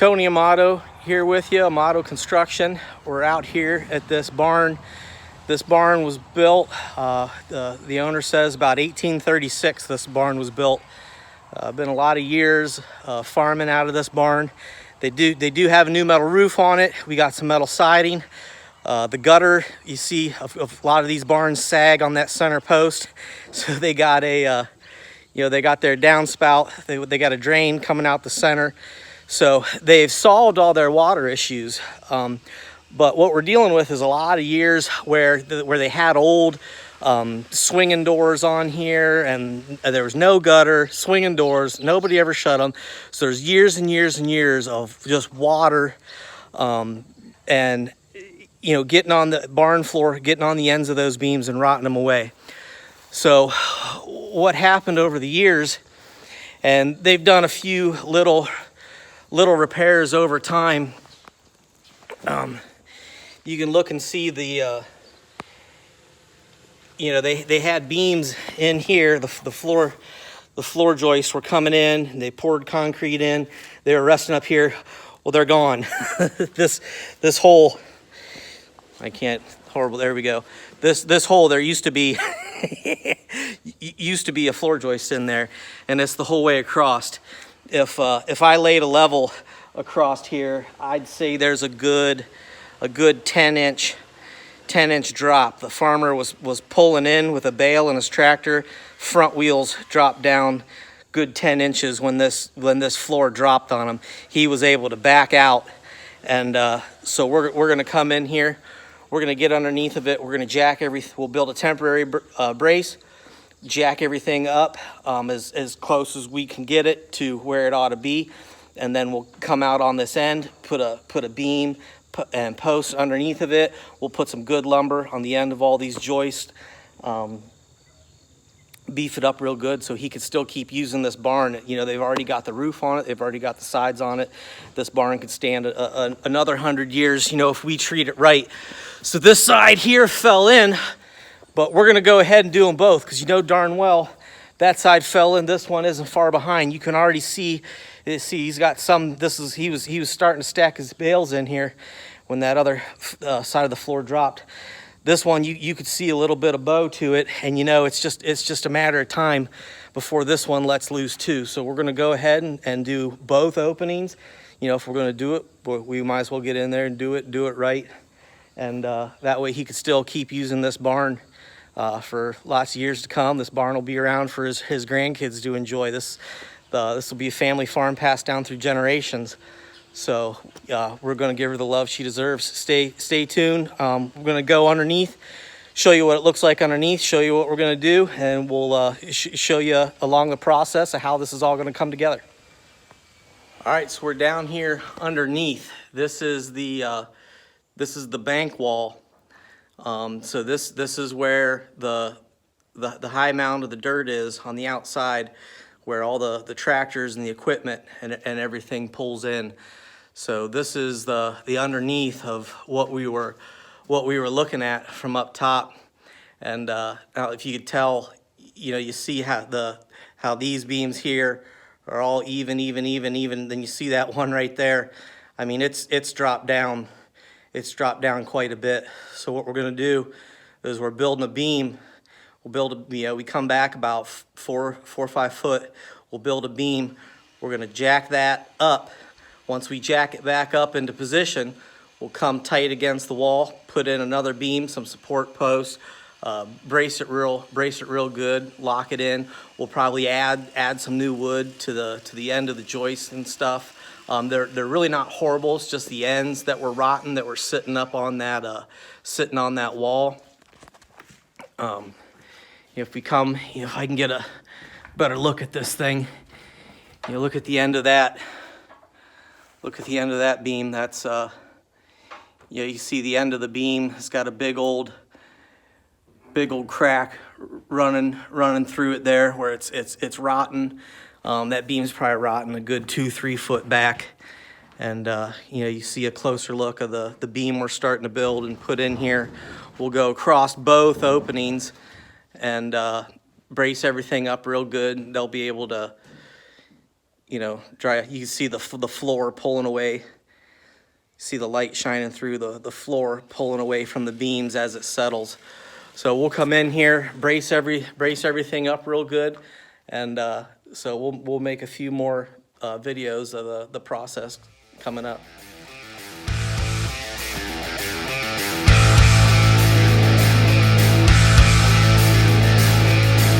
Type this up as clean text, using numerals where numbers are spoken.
Tony Amato here with you, Amato Construction. We're out here at this barn. This barn was built, the owner says about 1836 this barn was built. Been a lot of years farming out of this barn. They do have a new metal roof on it. We got some metal siding. The gutter, you see a lot of these barns sag on that center post. So they got a, they got their downspout. They got a drain coming out the center. So they've solved all their water issues. But what we're dealing with is a lot of years where they had old swinging doors on here, and there was no gutter, swinging doors, nobody ever shut them. So there's years and years and years of just water and getting on the barn floor, getting on the ends of those beams and rotting them away. So what happened over the years, and they've done a few little repairs over time. You can look and see the they had beams in here. The floor joists were coming in, and they poured concrete in. They were resting up here. Well, they're gone. this hole, I can't, horrible, there we go. This hole, there used to be a floor joist in there, and it's the whole way across. If I laid a level across here, I'd say there's a good 10-inch drop. The farmer was pulling in with a bale and his tractor. Front wheels dropped down good 10 inches when this floor dropped on him. He was able to back out, and so we're going to come in here. We're going to get underneath of it. We're going to jack everything. We'll build a temporary brace, jack everything up as close as we can get it to where it ought to be, and then we'll come out on this end, put a beam and post underneath of it. We'll put some good lumber on the end of all these joists, beef it up real good so he could still keep using this barn. They've already got the roof on it, they've already got the sides on it. This barn could stand another 100 years, if we treat it right. So this side here fell in, but we're gonna go ahead and do them both, because darn well that side fell in, this one isn't far behind. You can already see he's got some, he was starting to stack his bales in here when that other side of the floor dropped. This one, you could see a little bit of bow to it, and it's just a matter of time before this one lets loose too. So we're gonna go ahead and do both openings. If we're gonna do it, we might as well get in there and do it right. And that way he could still keep using this barn for lots of years to come. This barn will be around for his grandkids to enjoy. This will be a family farm passed down through generations. So we're going to give her the love she deserves. Stay tuned. We're going to go underneath, show you what it looks like underneath, show you what we're going to do, and we'll show you along the process of how this is all going to come together. All right, so we're down here underneath. This is the bank wall. So this is where the high mound of the dirt is on the outside, where all the tractors and the equipment and everything pulls in. So this is the underneath of what we were looking at from up top. And now if you could tell, you see how these beams here are all even. Then you see that one right there. I mean, it's dropped down. It's dropped down quite a bit. So what we're going to do is we're building a beam. We come back about 4 or 5 foot. We'll build a beam. We're going to jack that up. Once we jack it back up into position, we'll come tight against the wall, put in another beam, some support posts, brace it real good, lock it in. We'll probably add some new wood to the end of the joists and stuff. They're really not horrible. It's just the ends that were rotten, that were sitting up on that wall. If I can get a better look at this thing, look at the end of that. Look at the end of that beam. That's you see the end of the beam. It's got a big old crack running through it there, where it's rotten. That beam's probably rotten a good 2-3 foot back. And you see a closer look of the beam we're starting to build and put in here. We'll go across both openings and brace everything up real good. They'll be able to you know, dry. You can see the floor pulling away. See the light shining through the floor, pulling away from the beams as it settles. So we'll come in here, brace everything up real good, and so we'll make a few more videos of the process coming up.